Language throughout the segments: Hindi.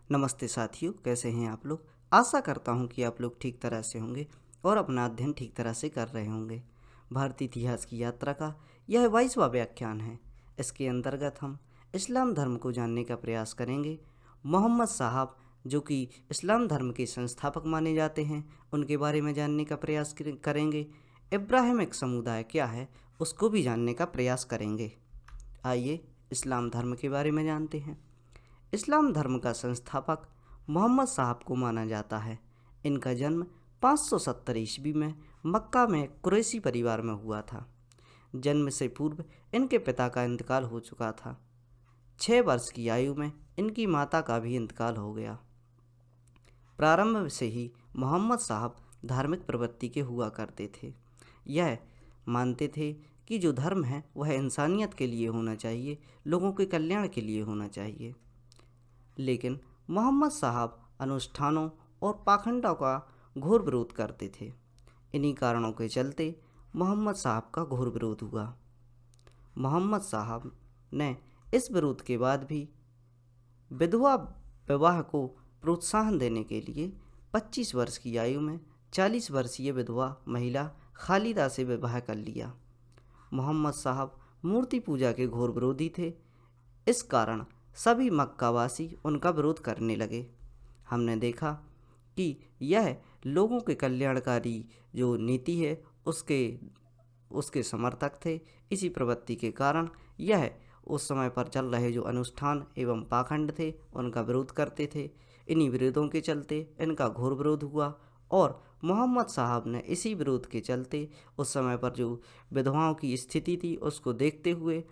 नमस्ते साथियों, कैसे हैं आप लोग। आशा करता हूं कि आप लोग ठीक तरह से होंगे और अपना अध्ययन ठीक तरह से कर रहे होंगे। भारतीय इतिहास की यात्रा का यह 22वां व्याख्यान है। इसके अंतर्गत हम इस्लाम धर्म को जानने का प्रयास करेंगे। मोहम्मद साहब, जो कि इस्लाम धर्म के संस्थापक माने जाते हैं, उनके बारे में जानने का प्रयास करेंगे। इब्राहिमिक समुदाय क्या है, उसको भी जानने का प्रयास करेंगे। आइए इस्लाम धर्म के बारे में जानते हैं। इस्लाम धर्म का संस्थापक मोहम्मद साहब को माना जाता है। इनका जन्म 570 ईस्वी में मक्का में कुरैशी परिवार में हुआ था। जन्म से पूर्व इनके पिता का इंतकाल हो चुका था। 6 वर्ष की आयु में इनकी माता का भी इंतकाल हो गया। प्रारंभ से ही मोहम्मद साहब धार्मिक प्रवृत्ति के हुआ करते थे। यह मानते थे कि जो धर्म है वह इंसानियत के लिए होना चाहिए, लोगों के कल्याण के लिए होना चाहिए। लेकिन मोहम्मद साहब अनुष्ठानों और पाखंडों का घोर विरोध करते थे। इन्हीं कारणों के चलते मोहम्मद साहब का घोर विरोध हुआ। मोहम्मद साहब ने इस विरोध के बाद भी विधवा विवाह को प्रोत्साहन देने के लिए 25 वर्ष की आयु में 40 वर्षीय विधवा महिला खालिदा से विवाह कर लिया। मोहम्मद साहब मूर्ति पूजा के घोर विरोधी थे। इस कारण सभी मक्कावासी उनका विरोध करने लगे। हमने देखा कि यह लोगों के कल्याणकारी जो नीति है उसके समर्थक थे। इसी प्रवृत्ति के कारण यह उस समय पर चल रहे जो अनुष्ठान एवं पाखंड थे उनका विरोध करते थे। इन्हीं विरोधों के चलते इनका घोर विरोध हुआ और मोहम्मद साहब ने इसी विरोध के चलते उस समय पर जो विधवाओं की स्थिति थी उसको देखते हुए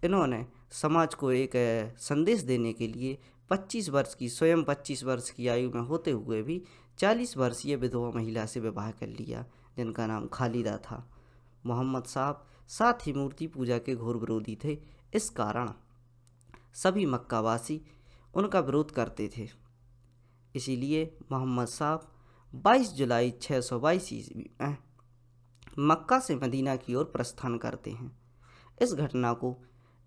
इन्होंने समाज को एक संदेश देने के लिए 25 वर्ष की आयु में होते हुए भी 40 वर्षीय विधवा महिला से विवाह कर लिया, जिनका नाम खालिदा था। मोहम्मद साहब साथ ही मूर्ति पूजा के घोर विरोधी थे। इस कारण सभी मक्कावासी उनका विरोध करते थे। इसीलिए मोहम्मद साहब 22 जुलाई 622 ईस्वी में मक्का से मदीना की ओर प्रस्थान करते हैं। इस घटना को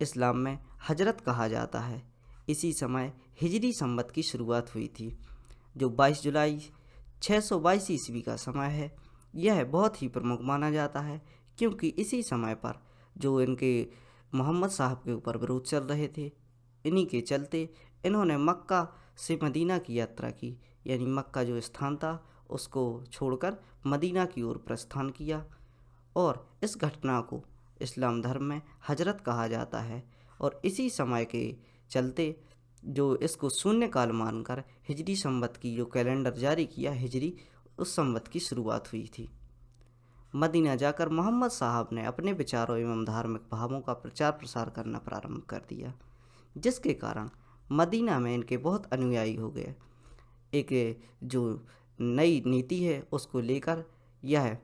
इस्लाम में हजरत कहा जाता है। इसी समय हिजरी संवत की शुरुआत हुई थी, जो 22 जुलाई 622 ईस्वी का समय है। यह बहुत ही प्रमुख माना जाता है, क्योंकि इसी समय पर जो इनके मोहम्मद साहब के ऊपर विरोध चल रहे थे, इन्हीं के चलते इन्होंने मक्का से मदीना की यात्रा की, यानी मक्का जो स्थान था उसको छोड़कर मदीना की ओर प्रस्थान किया। और इस घटना को इस्लाम धर्म में हजरत कहा जाता है। और इसी समय के चलते जो इसको शून्य काल मानकर हिजरी संवत की जो कैलेंडर जारी किया, हिजरी उस संवत की शुरुआत हुई थी। मदीना जाकर मोहम्मद साहब ने अपने विचारों एवं धार्मिक भावों का प्रचार प्रसार करना प्रारंभ कर दिया, जिसके कारण मदीना में इनके बहुत अनुयायी हो गए। एक जो नई नीति है उसको लेकर यह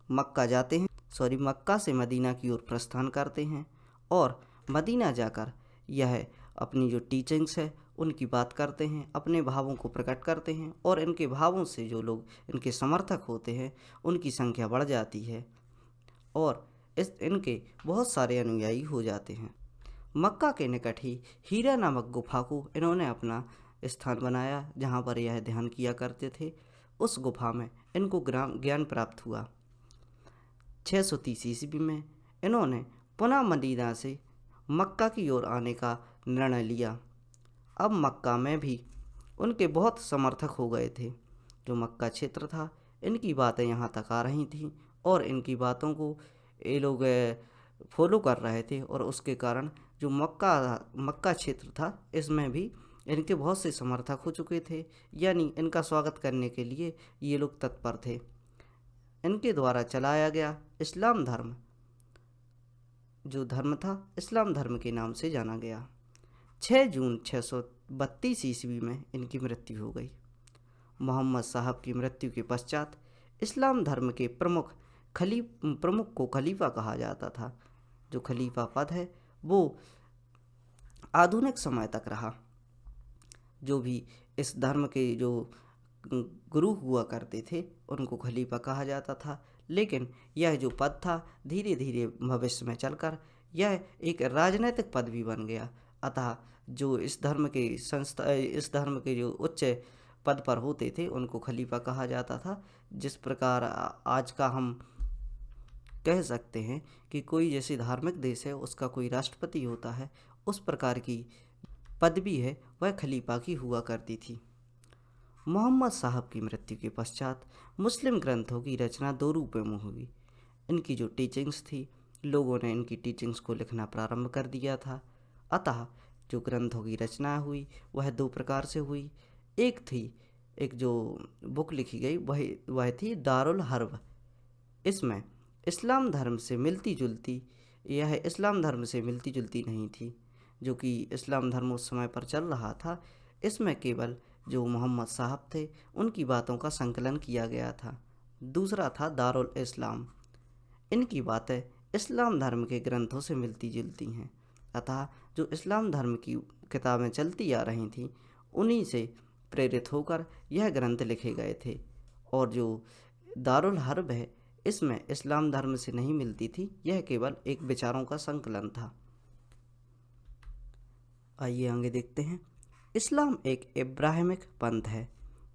मक्का से मदीना की ओर प्रस्थान करते हैं और मदीना जाकर यह अपनी जो टीचिंग्स है उनकी बात करते हैं, अपने भावों को प्रकट करते हैं और इनके भावों से जो लोग इनके समर्थक होते हैं उनकी संख्या बढ़ जाती है और इनके बहुत सारे अनुयायी हो जाते हैं। मक्का के निकट ही हीरा नामक गुफा को इन्होंने अपना स्थान बनाया, जहाँ पर यह ध्यान किया करते थे। उस गुफा में इनको ज्ञान प्राप्त हुआ। 630 ईस्वी में इन्होंने पुनः मदीना से मक्का की ओर आने का निर्णय लिया। अब मक्का में भी उनके बहुत समर्थक हो गए थे। जो मक्का क्षेत्र था, इनकी बातें यहाँ तक आ रही थीं और इनकी बातों को ये लोग फॉलो कर रहे थे और उसके कारण जो मक्का क्षेत्र था इसमें भी इनके बहुत से समर्थक हो चुके थे, यानी इनका स्वागत करने के लिए ये लोग तत्पर थे। इनके द्वारा चलाया गया इस्लाम धर्म जो धर्म था, इस्लाम धर्म के नाम से जाना गया। 6 जून 632 ईस्वी में इनकी मृत्यु हो गई। मोहम्मद साहब की मृत्यु के पश्चात इस्लाम धर्म के प्रमुख को खलीफा कहा जाता था। जो खलीफा पद है वो आधुनिक समय तक रहा। जो भी इस धर्म के जो गुरु हुआ करते थे उनको खलीफा कहा जाता था, लेकिन यह जो पद था धीरे धीरे भविष्य में चलकर यह एक राजनीतिक पद भी बन गया। अतः जो इस धर्म के जो उच्च पद पर होते थे उनको खलीफा कहा जाता था। जिस प्रकार आज का हम कह सकते हैं कि कोई जैसे धार्मिक देश है उसका कोई राष्ट्रपति होता है, उस प्रकार की पदवी है वह खलीफा की हुआ करती थी। मोहम्मद साहब की मृत्यु के पश्चात मुस्लिम ग्रंथों की रचना दो रूपों में हुई। इनकी जो टीचिंग्स थी, लोगों ने इनकी टीचिंग्स को लिखना प्रारंभ कर दिया था। अतः जो ग्रंथों की रचना हुई वह दो प्रकार से हुई। एक जो बुक लिखी गई वह थी दारुल हर्ब। इसमें इस्लाम धर्म से मिलती जुलती यह इस्लाम धर्म से मिलती जुलती नहीं थी, जो कि इस्लाम धर्म उस समय पर चल रहा था। इसमें केवल जो मोहम्मद साहब थे उनकी बातों का संकलन किया गया था। दूसरा था दारुल इस्लाम। इनकी बातें इस्लाम धर्म के ग्रंथों से मिलती जुलती हैं। अतः जो इस्लाम धर्म की किताबें चलती आ रही थीं उन्हीं से प्रेरित होकर यह ग्रंथ लिखे गए थे। और जो दारुल हर्ब है इसमें इस्लाम धर्म से नहीं मिलती थी, यह केवल एक विचारों का संकलन था। आइए आगे देखते हैं। इस्लाम एक इब्राहिमिक पंथ है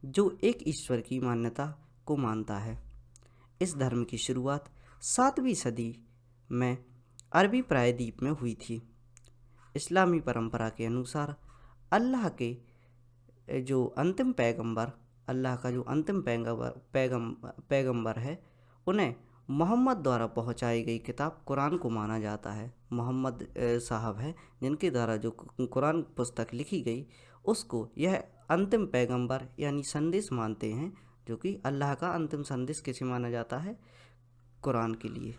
जो एक ईश्वर की मान्यता को मानता है। इस धर्म की शुरुआत 7वीं सदी में अरबी प्रायद्वीप में हुई थी। इस्लामी परंपरा के अनुसार अल्लाह का जो अंतिम पैगंबर है उन्हें मोहम्मद द्वारा पहुंचाई गई किताब कुरान को माना जाता है। मोहम्मद साहब हैं जिनके द्वारा जो कुरान पुस्तक लिखी गई उसको यह अंतिम पैगंबर यानी संदेश मानते हैं, जो कि अल्लाह का अंतिम संदेश किसे माना जाता है? कुरान के लिए।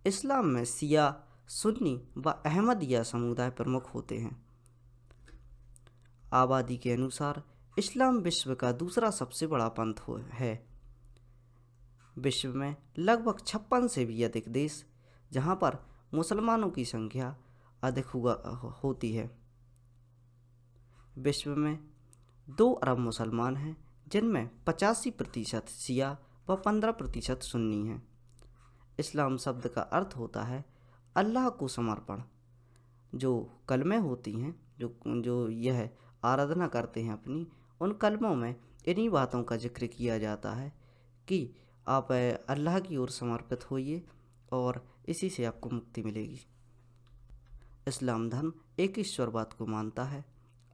इस्लाम में शिया, सुन्नी व अहमदिया समुदाय प्रमुख होते हैं। आबादी के अनुसार इस्लाम विश्व का दूसरा सबसे बड़ा पंथ है। विश्व में लगभग 56 से भी अधिक देश जहाँ पर मुसलमानों की संख्या अधिक होती है। विश्व में 2 अरब मुसलमान हैं, जिनमें 85% शिया व 15% सुन्नी हैं। इस्लाम शब्द का अर्थ होता है अल्लाह को समर्पण। जो कलमे होती हैं, जो यह आराधना करते हैं अपनी, उन कलमों में इन्हीं बातों का जिक्र किया जाता है कि आप अल्लाह की ओर समर्पित होइए और इसी से आपको मुक्ति मिलेगी। इस्लाम धर्म एक ईश्वरवाद को मानता है।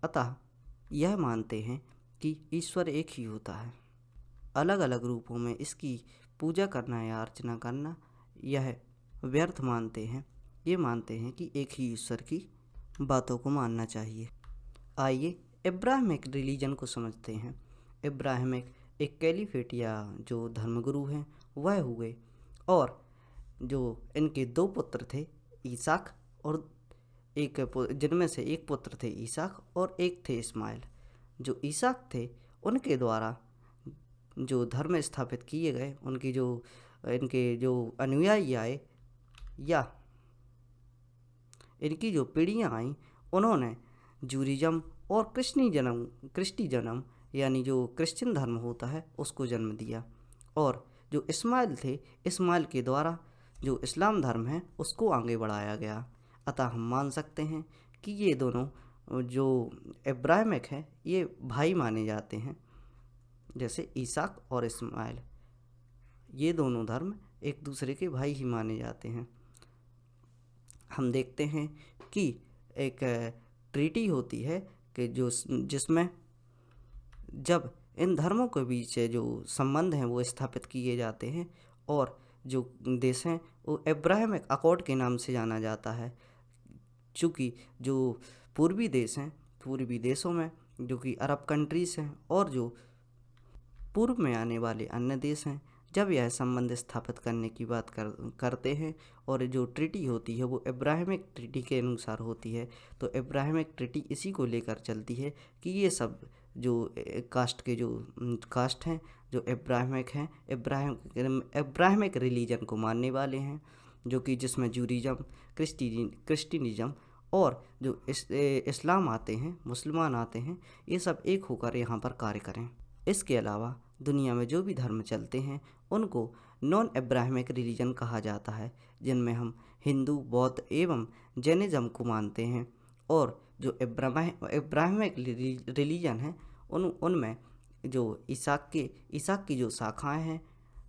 अतः यह मानते हैं कि ईश्वर एक ही होता है। अलग अलग रूपों में इसकी पूजा करना या अर्चना करना यह व्यर्थ मानते हैं। ये मानते हैं कि एक ही ईश्वर की बातों को मानना चाहिए। आइए इब्राहिमिक रिलीजन को समझते हैं। इब्राहिमिक एक कैलिफेट या जो धर्मगुरु हैं वह हुए, और जो इनके 2 पुत्र थे ईसाक और जिनमें से एक पुत्र थे ईसाक और एक थे इस्माइल। जो ईसाक थे उनके द्वारा जो धर्म स्थापित किए गए, इनके जो अनुयायी आए या इनकी जो पीढ़ियाँ आईं, उन्होंने जूरिज्म और क्रिश्चियनिज्म यानी जो क्रिश्चियन धर्म होता है उसको जन्म दिया। और जो इस्माइल थे, इस्माइल के द्वारा जो इस्लाम धर्म है उसको आगे बढ़ाया गया। अतः हम मान सकते हैं कि ये दोनों जो इब्राहिमिक हैं ये भाई माने जाते हैं। जैसे ईसाक और इस्माइल, ये दोनों धर्म एक दूसरे के भाई ही माने जाते हैं। हम देखते हैं कि एक ट्रीटी होती है कि जिसमें जब इन धर्मों के बीच जो संबंध हैं वो स्थापित किए जाते हैं, और जो देश हैं वो इब्राहिमिक अकॉर्ड के नाम से जाना जाता है। चूँकि जो पूर्वी देश हैं, पूर्वी देशों में जो कि अरब कंट्रीज़ हैं और जो पूर्व में आने वाले अन्य देश हैं, जब यह संबंध स्थापित करने की बात करते हैं और जो ट्रीटी होती है वो इब्राहिमिक ट्रीटी के अनुसार होती है, तो इब्राहिमिक ट्रीटी इसी को लेकर चलती है कि ये सब जो कास्ट हैं जो इब्राहिमिक हैं, इब्राहिमिक रिलीजन को मानने वाले हैं, जो कि जिसमें जूरिज्म, क्रिश्चियनिज्म और जो इस्लाम आते हैं, मुसलमान आते हैं, ये सब एक होकर यहाँ पर कार्य करें। इसके अलावा दुनिया में जो भी धर्म चलते हैं उनको नॉन इब्राहिमिक रिलीजन कहा जाता है, जिनमें हम हिंदू, बौद्ध एवं जैनिज्म को मानते हैं। और जो इब्राहिमिक रिलीजन है उनमें जो ईसाक की जो शाखाएं हैं,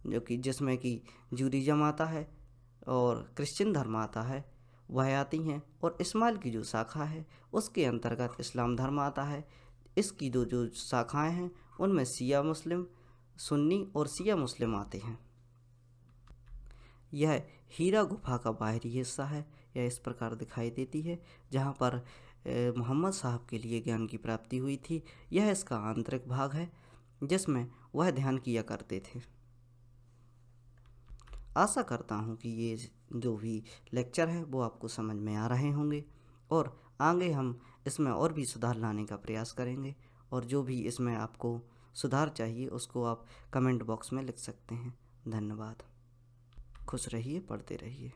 जो कि जिसमें कि जूडिज्म आता है और क्रिश्चियन धर्म आता है, वह आती हैं। और इस्माइल की जो शाखा है उसके अंतर्गत इस्लाम धर्म आता है। इसकी जो शाखाएं हैं उनमें शिया मुस्लिम, सुन्नी और शिया मुस्लिम आते हैं। यह हीरा गुफा का बाहरी हिस्सा है। यह इस प्रकार दिखाई देती है जहाँ पर मोहम्मद साहब के लिए ज्ञान की प्राप्ति हुई थी। यह इसका आंतरिक भाग है जिसमें वह ध्यान किया करते थे। आशा करता हूँ कि ये जो भी लेक्चर है वो आपको समझ में आ रहे होंगे और आगे हम इसमें और भी सुधार लाने का प्रयास करेंगे। और जो भी इसमें आपको सुधार चाहिए उसको आप कमेंट बॉक्स में लिख सकते हैं। धन्यवाद। खुश रहिए, पढ़ते रहिए।